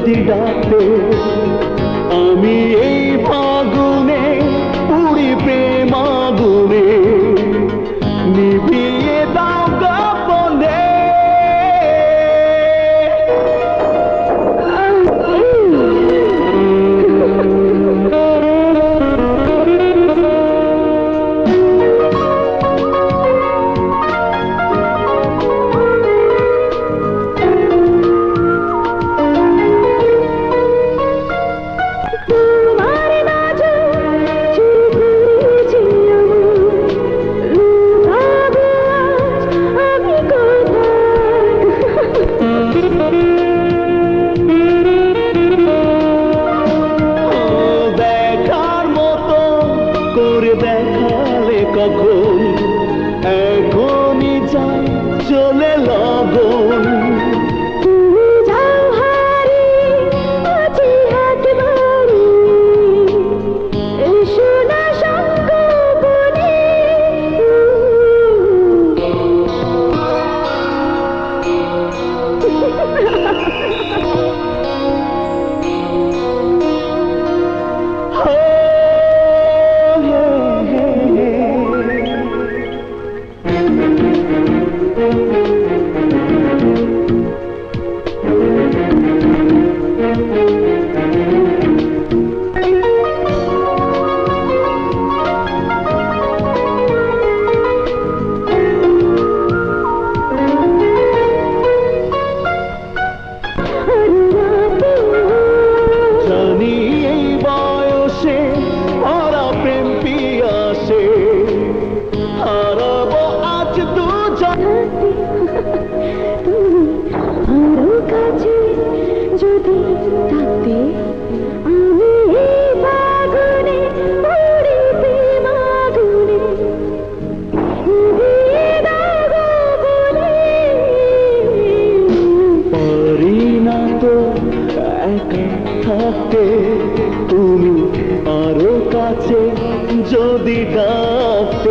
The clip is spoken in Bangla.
যদি ডাকতে আমি এই ফাগুনে পুরি প্রেম আগুনে নিভিয়ে দাও গোপনে। দেখালে কখন এখনই যাই চলে লগন। তুমি যাও হারি আজি হাত বাড়ি এসো না সঙ্গ বনে। জানি এই বয়সে ওরা প্রেম পিয়াসে হারাবো আজ দুজন। তুমি আরো কাছে যদি থাকতে আমি এই ফাগুনে পুরি প্রেম আগুনে নিভিয়ে দাও গোপনে। পারি না তো একা থাকতে তুমি আরো কাছে যদি ডাকতে।